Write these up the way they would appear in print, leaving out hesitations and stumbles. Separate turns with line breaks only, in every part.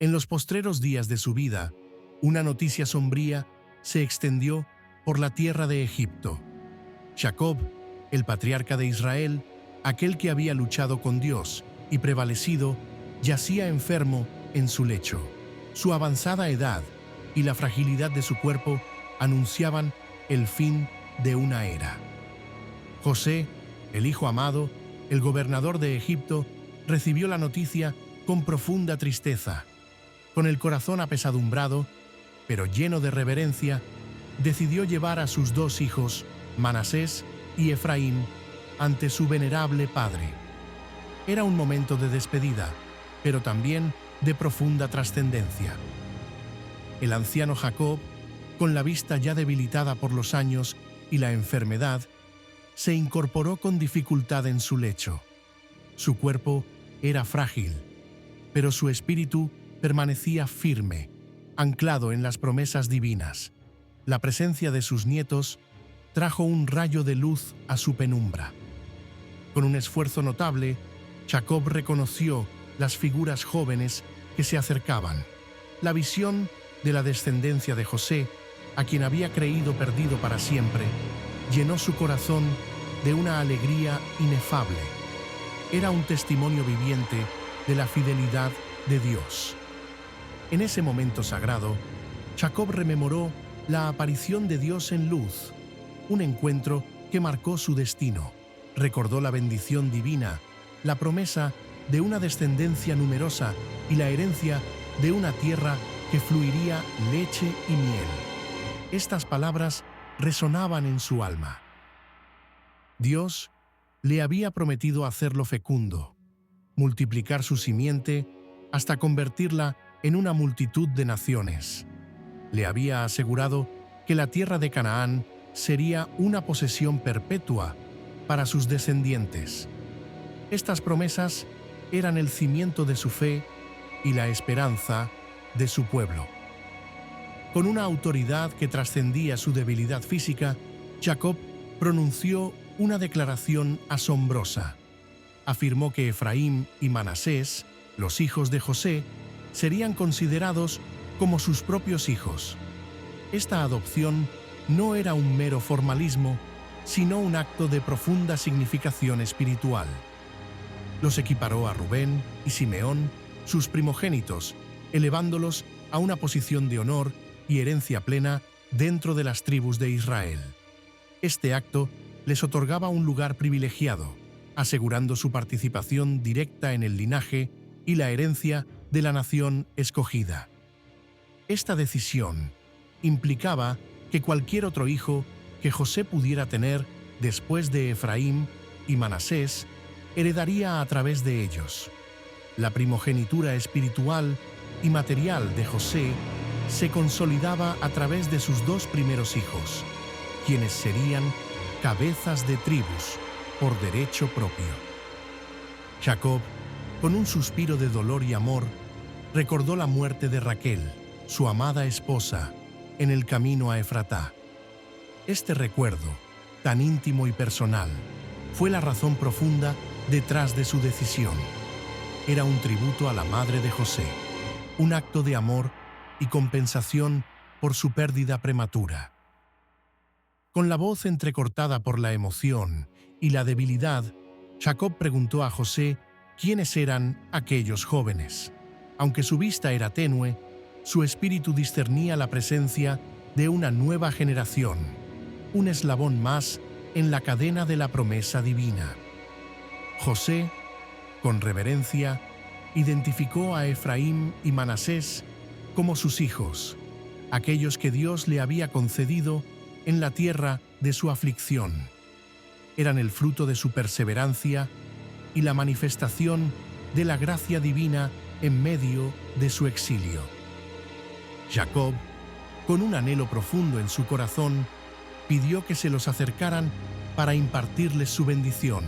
En los postreros días de su vida, una noticia sombría se extendió por la tierra de Egipto. Jacob, el patriarca de Israel, aquel que había luchado con Dios y prevalecido, yacía enfermo en su lecho. Su avanzada edad y la fragilidad de su cuerpo anunciaban el fin de una era. José, el hijo amado, el gobernador de Egipto, recibió la noticia con profunda tristeza. Con el corazón apesadumbrado, pero lleno de reverencia, decidió llevar a sus dos hijos, Manasés y Efraín, ante su venerable padre. Era un momento de despedida, pero también de profunda trascendencia. El anciano Jacob, con la vista ya debilitada por los años y la enfermedad, se incorporó con dificultad en su lecho. Su cuerpo era frágil, pero su espíritu permanecía firme, anclado en las promesas divinas. La presencia de sus nietos trajo un rayo de luz a su penumbra. Con un esfuerzo notable, Jacob reconoció las figuras jóvenes que se acercaban. La visión de la descendencia de José, a quien había creído perdido para siempre, llenó su corazón de una alegría inefable. Era un testimonio viviente de la fidelidad de Dios. En ese momento sagrado, Jacob rememoró la aparición de Dios en luz, un encuentro que marcó su destino. Recordó la bendición divina, la promesa de una descendencia numerosa y la herencia de una tierra que fluiría leche y miel. Estas palabras resonaban en su alma. Dios le había prometido hacerlo fecundo, multiplicar su simiente hasta convertirla en una multitud de naciones. Le había asegurado que la tierra de Canaán sería una posesión perpetua para sus descendientes. Estas promesas eran el cimiento de su fe y la esperanza de su pueblo. Con una autoridad que trascendía su debilidad física, Jacob pronunció una declaración asombrosa. Afirmó que Efraín y Manasés, los hijos de José, serían considerados como sus propios hijos. Esta adopción no era un mero formalismo, sino un acto de profunda significación espiritual. Los equiparó a Rubén y Simeón, sus primogénitos, elevándolos a una posición de honor y herencia plena dentro de las tribus de Israel. Este acto les otorgaba un lugar privilegiado, asegurando su participación directa en el linaje y la herencia de la nación escogida. Esta decisión implicaba que cualquier otro hijo que José pudiera tener después de Efraín y Manasés heredaría a través de ellos. La primogenitura espiritual y material de José se consolidaba a través de sus dos primeros hijos, quienes serían cabezas de tribus por derecho propio. Jacob, con un suspiro de dolor y amor, recordó la muerte de Raquel, su amada esposa, en el camino a Efratá. Este recuerdo, tan íntimo y personal, fue la razón profunda detrás de su decisión. Era un tributo a la madre de José, un acto de amor y compensación por su pérdida prematura. Con la voz entrecortada por la emoción y la debilidad, Jacob preguntó a José quiénes eran aquellos jóvenes. Aunque su vista era tenue, su espíritu discernía la presencia de una nueva generación, un eslabón más en la cadena de la promesa divina. José, con reverencia, identificó a Efraín y Manasés como sus hijos, aquellos que Dios le había concedido en la tierra de su aflicción. Eran el fruto de su perseverancia y la manifestación de la gracia divina en medio de su exilio. Jacob, con un anhelo profundo en su corazón, pidió que se los acercaran para impartirles su bendición.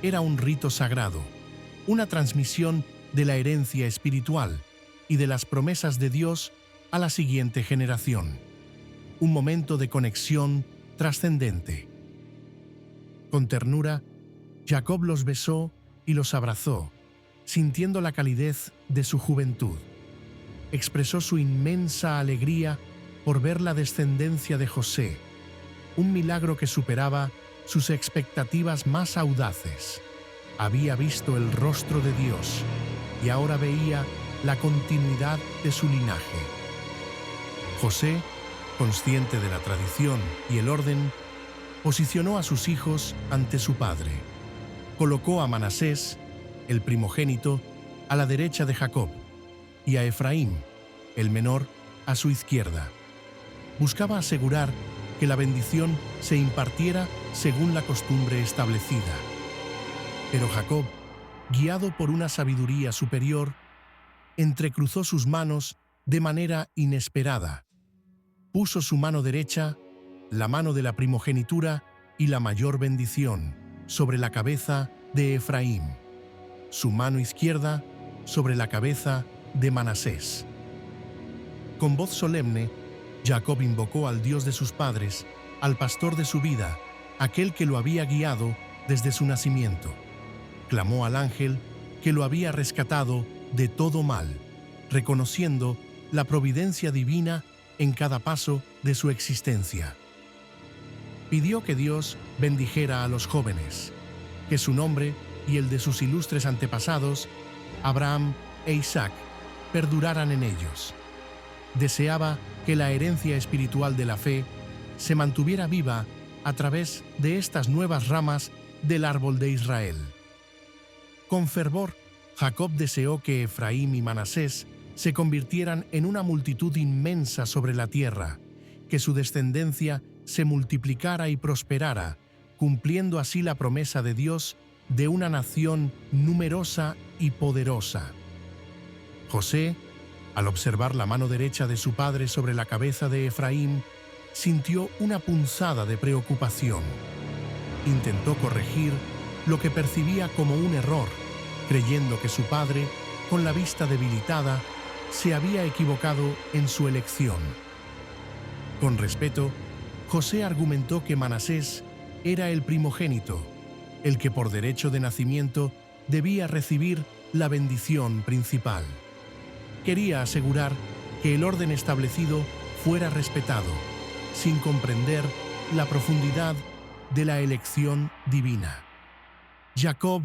Era un rito sagrado, una transmisión de la herencia espiritual y de las promesas de Dios a la siguiente generación. Un momento de conexión trascendente. Con ternura, Jacob los besó y los abrazó, sintiendo la calidez de su juventud. expresó su inmensa alegría por ver la descendencia de José, un milagro que superaba sus expectativas más audaces. Había visto el rostro de Dios y ahora veía la continuidad de su linaje. José, consciente de la tradición y el orden, posicionó a sus hijos ante su padre. Colocó a Manasés, el primogénito, a la derecha de Jacob, y a Efraín, el menor, a su izquierda. Buscaba asegurar que la bendición se impartiera según la costumbre establecida. Pero Jacob, guiado por una sabiduría superior, entrecruzó sus manos de manera inesperada. Puso su mano derecha, la mano de la primogenitura y la mayor bendición, sobre la cabeza de Efraín, su mano izquierda sobre la cabeza de Manasés. Con voz solemne, Jacob invocó al Dios de sus padres, al pastor de su vida, aquel que lo había guiado desde su nacimiento. Clamó al ángel que lo había rescatado de todo mal, reconociendo la providencia divina en cada paso de su existencia. Pidió que Dios bendijera a los jóvenes, que su nombre y el de sus ilustres antepasados, Abraham e Isaac, perduraran en ellos. Deseaba que la herencia espiritual de la fe se mantuviera viva a través de estas nuevas ramas del árbol de Israel. Con fervor, Jacob deseó que Efraín y Manasés se convirtieran en una multitud inmensa sobre la tierra, que su descendencia se multiplicara y prosperara, cumpliendo así la promesa de Dios de una nación numerosa y poderosa. José, al observar la mano derecha de su padre sobre la cabeza de Efraín, sintió una punzada de preocupación. Intentó corregir lo que percibía como un error, creyendo que su padre, con la vista debilitada, se había equivocado en su elección. Con respeto, José argumentó que Manasés era el primogénito, el que por derecho de nacimiento debía recibir la bendición principal. Quería asegurar que el orden establecido fuera respetado, sin comprender la profundidad de la elección divina. Jacob,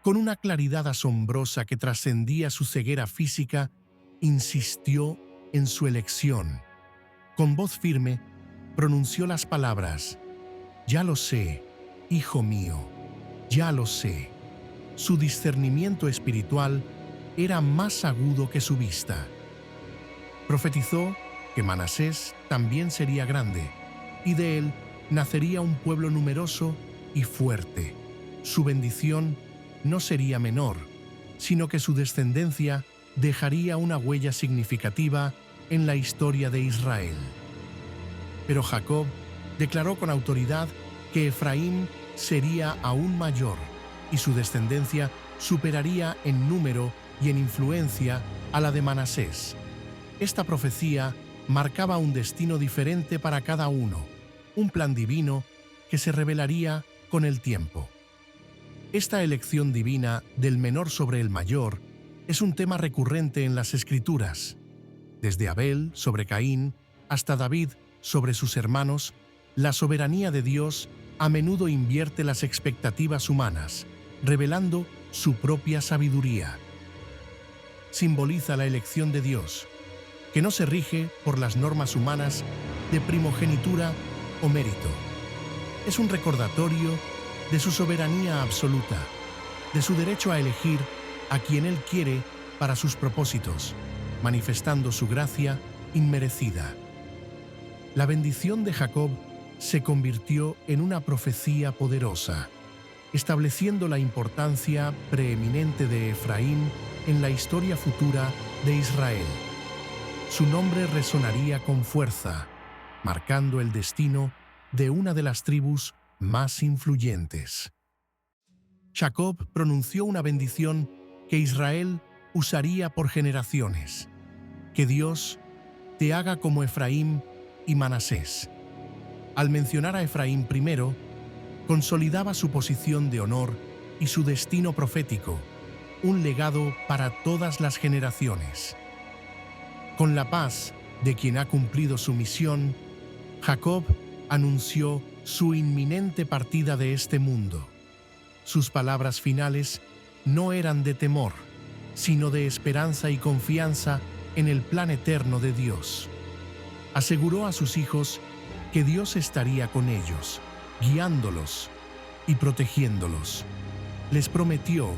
con una claridad asombrosa que trascendía su ceguera física, insistió en su elección. Con voz firme, pronunció las palabras: «Ya lo sé, hijo mío, ya lo sé». Su discernimiento espiritual era más agudo que su vista. Profetizó que Manasés también sería grande, y de él nacería un pueblo numeroso y fuerte. Su bendición no sería menor, sino que su descendencia dejaría una huella significativa en la historia de Israel. Pero Jacob declaró con autoridad que Efraín sería aún mayor y su descendencia superaría en número y en influencia a la de Manasés. Esta profecía marcaba un destino diferente para cada uno, un plan divino que se revelaría con el tiempo. Esta elección divina del menor sobre el mayor es un tema recurrente en las Escrituras. Desde Abel sobre Caín hasta David sobre sus hermanos, la soberanía de Dios a menudo invierte las expectativas humanas, revelando su propia sabiduría. Simboliza la elección de Dios, que no se rige por las normas humanas de primogenitura o mérito. Es un recordatorio de su soberanía absoluta, de su derecho a elegir a quien Él quiere para sus propósitos, manifestando su gracia inmerecida. La bendición de Jacob se convirtió en una profecía poderosa, estableciendo la importancia preeminente de Efraín en la historia futura de Israel. Su nombre resonaría con fuerza, marcando el destino de una de las tribus más influyentes. Jacob pronunció una bendición que Israel usaría por generaciones: que Dios te haga como Efraín y Manasés. Al mencionar a Efraín primero, consolidaba su posición de honor y su destino profético, un legado para todas las generaciones. Con la paz de quien ha cumplido su misión, Jacob anunció su inminente partida de este mundo. Sus palabras finales no eran de temor, sino de esperanza y confianza en el plan eterno de Dios. Aseguró a sus hijos que Dios estaría con ellos, guiándolos y protegiéndolos. Les prometió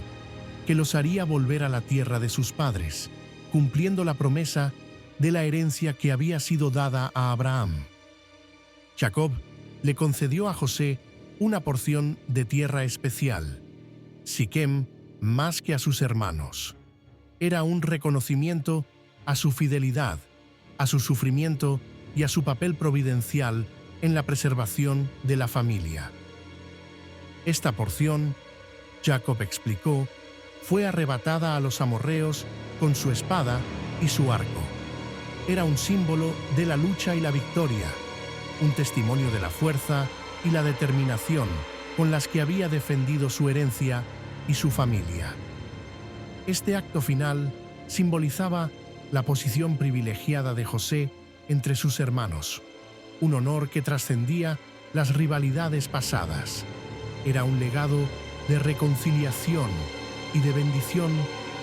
que los haría volver a la tierra de sus padres, cumpliendo la promesa de la herencia que había sido dada a Abraham. Jacob le concedió a José una porción de tierra especial, Siquem, más que a sus hermanos. Era un reconocimiento a su fidelidad, a su sufrimiento y a su papel providencial en la preservación de la familia. Esta porción, Jacob explicó, fue arrebatada a los amorreos con su espada y su arco. Era un símbolo de la lucha y la victoria, un testimonio de la fuerza y la determinación con las que había defendido su herencia y su familia. Este acto final simbolizaba la posición privilegiada de José entre sus hermanos, un honor que trascendía las rivalidades pasadas. Era un legado de reconciliación y de bendición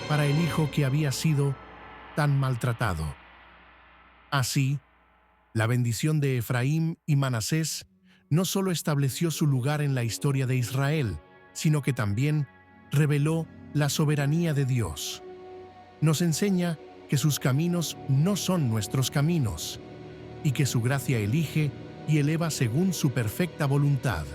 para el hijo que había sido tan maltratado. Así, la bendición de Efraín y Manasés no solo estableció su lugar en la historia de Israel, sino que también reveló la soberanía de Dios. Nos enseña que sus caminos no son nuestros caminos, y que su gracia elige y eleva según su perfecta voluntad.